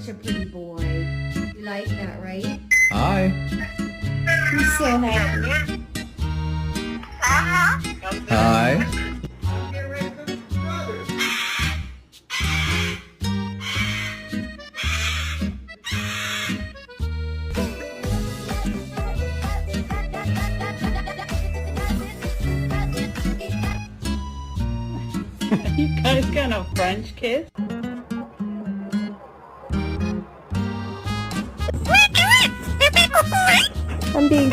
such a pretty boy. You like that, right? Hi. He's so happy. Hi. You guys gonna French kiss? I'm being